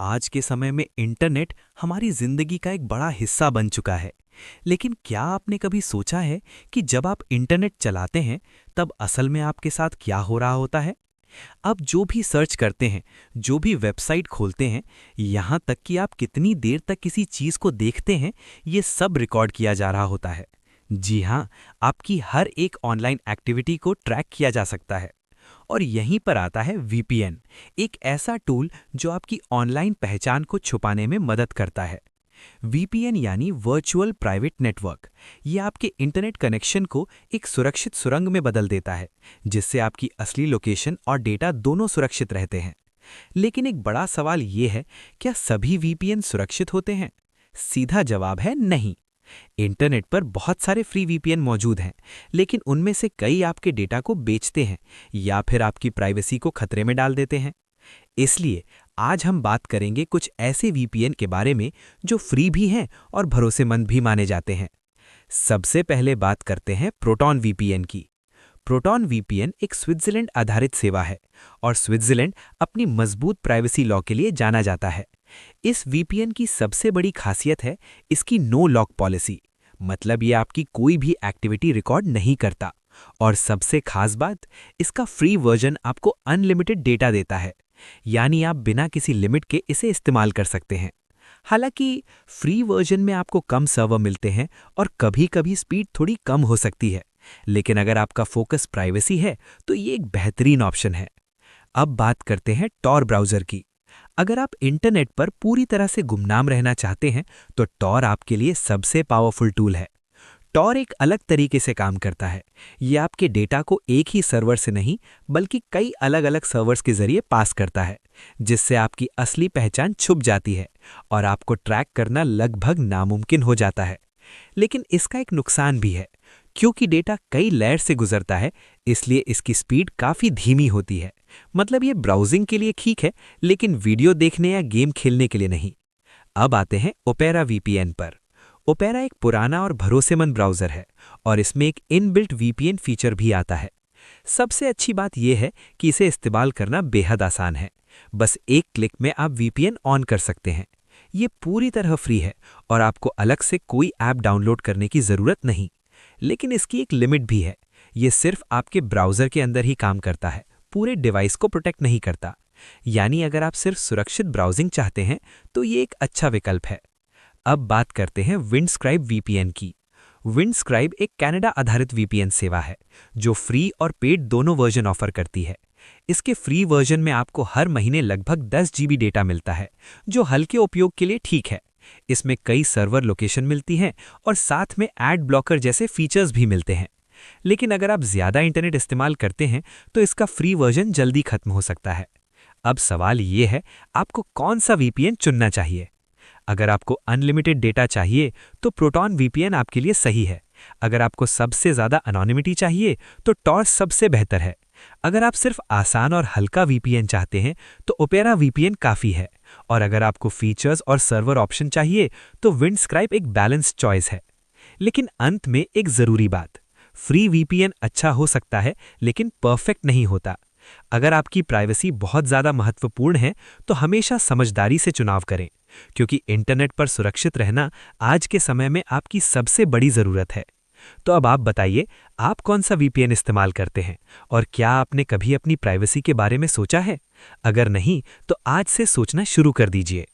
आज के समय में इंटरनेट हमारी जिंदगी का एक बड़ा हिस्सा बन चुका है। लेकिन क्या आपने कभी सोचा है कि जब आप इंटरनेट चलाते हैं तब असल में आपके साथ क्या हो रहा होता है? अब जो भी सर्च करते हैं, जो भी वेबसाइट खोलते हैं, यहाँ तक कि आप कितनी देर तक किसी चीज़ को देखते हैं, ये सब रिकॉर्ड किया जा रहा होता है। जी हाँ, आपकी हर एक ऑनलाइन एक्टिविटी को ट्रैक किया जा सकता है। और यहीं पर आता है वीपीएन, एक ऐसा टूल जो आपकी ऑनलाइन पहचान को छुपाने में मदद करता है। वीपीएन यानी वर्चुअल प्राइवेट नेटवर्क, ये आपके इंटरनेट कनेक्शन को एक सुरक्षित सुरंग में बदल देता है, जिससे आपकी असली लोकेशन और डेटा दोनों सुरक्षित रहते हैं। लेकिन एक बड़ा सवाल ये है, क्या सभी वीपीएन सुरक्षित होते हैं? सीधा जवाब है नहीं। इंटरनेट पर बहुत सारे फ्री वीपीएन मौजूद हैं, लेकिन उनमें से कई आपके डेटा को बेचते हैं या फिर आपकी प्राइवेसी को खतरे में डाल देते हैं। इसलिए आज हम बात करेंगे कुछ ऐसे वीपीएन के बारे में जो फ्री भी हैं और भरोसेमंद भी माने जाते हैं। सबसे पहले बात करते हैं प्रोटॉन वीपीएन की। प्रोटॉन वीपीएन एक स्विट्जरलैंड आधारित सेवा है और स्विट्जरलैंड अपनी मजबूत प्राइवेसी लॉ के लिए जाना जाता है। इस वीपीएन की सबसे बड़ी खासियत है इसकी नो लॉक पॉलिसी, मतलब ये आपकी कोई भी एक्टिविटी रिकॉर्ड नहीं करता। और सबसे खास बात, इसका फ्री वर्जन आपको अनलिमिटेड डेटा देता है, यानी आप बिना किसी लिमिट के इसे इस्तेमाल कर सकते हैं। हालांकि फ्री वर्जन में आपको कम सर्वर मिलते हैं और कभी-कभी स्पीड थोड़ी कम हो सकती है, लेकिन अगर आपका फोकस प्राइवेसी है तो ये एक बेहतरीन ऑप्शन है। अब बात करते हैं टॉर ब्राउज़र की। अगर आप इंटरनेट पर पूरी तरह से गुमनाम रहना चाहते हैं तो टॉर आपके लिए सबसे पावरफुल टूल है। टॉर एक अलग तरीके से काम करता है। ये आपके डेटा को एक ही सर्वर से नहीं बल्कि कई अलग अलग सर्वर्स के जरिए पास करता है, जिससे आपकी असली पहचान छुप जाती है और आपको ट्रैक करना लगभग नामुमकिन हो जाता है। लेकिन इसका एक नुकसान भी है, क्योंकि डेटा कई लेयर से गुजरता है, इसलिए इसकी स्पीड काफ़ी धीमी होती है। मतलब ये ब्राउजिंग के लिए ठीक है, लेकिन वीडियो देखने या गेम खेलने के लिए नहीं। अब आते हैं ओपेरा वीपीएन पर। ओपेरा एक पुराना और भरोसेमंद ब्राउज़र है और इसमें एक इनबिल्ट वीपीएन फीचर भी आता है। सबसे अच्छी बात यह है कि इसे इस्तेमाल करना बेहद आसान है। बस एक क्लिक में आप वीपीएन ऑन कर सकते हैं। ये पूरी तरह फ्री है और आपको अलग से कोई ऐप डाउनलोड करने की ज़रूरत नहीं। लेकिन इसकी एक लिमिट भी है। ये सिर्फ आपके ब्राउज़र के अंदर ही काम करता है, पूरे डिवाइस को प्रोटेक्ट नहीं करता। यानी अगर आप सिर्फ सुरक्षित ब्राउजिंग चाहते हैं तो ये एक अच्छा विकल्प है। अब बात करते हैं विंडस्क्राइब वीपीएन की। विंडस्क्राइब एक कनाडा आधारित वीपीएन सेवा है जो फ्री और पेड दोनों वर्जन ऑफर करती है। इसके फ्री वर्जन में आपको हर महीने लगभग 10 जीबी डेटा मिलता है, जो हल्के उपयोग के लिए ठीक है। इसमें कई सर्वर लोकेशन मिलती हैं और साथ में एड ब्लॉकर जैसे फीचर्स भी मिलते हैं। लेकिन अगर आप ज़्यादा इंटरनेट इस्तेमाल करते हैं तो इसका फ्री वर्जन जल्दी खत्म हो सकता है। अब सवाल ये है, आपको कौन सा वीपीएन चुनना चाहिए? अगर आपको अनलिमिटेड डेटा चाहिए तो प्रोटॉन वीपीएन आपके लिए सही है। अगर आपको सबसे ज़्यादा एनोनिमिटी चाहिए तो टॉर सबसे बेहतर है। अगर आप सिर्फ आसान और हल्का वीपीएन चाहते हैं तो ओपेरा वीपीएन काफ़ी है। और अगर आपको फीचर्स और सर्वर ऑप्शन चाहिए तो विंडस्क्राइब एक बैलेंस चॉइस है। लेकिन अंत में एक ज़रूरी बात, फ्री वीपीएन अच्छा हो सकता है लेकिन परफेक्ट नहीं होता। अगर आपकी प्राइवेसी बहुत ज़्यादा महत्वपूर्ण है तो हमेशा समझदारी से चुनाव करें, क्योंकि इंटरनेट पर सुरक्षित रहना आज के समय में आपकी सबसे बड़ी ज़रूरत है। तो अब आप बताइए, आप कौन सा वीपीएन इस्तेमाल करते हैं और क्या आपने कभी अपनी प्राइवेसी के बारे में सोचा है? अगर नहीं तो आज से सोचना शुरू कर दीजिए।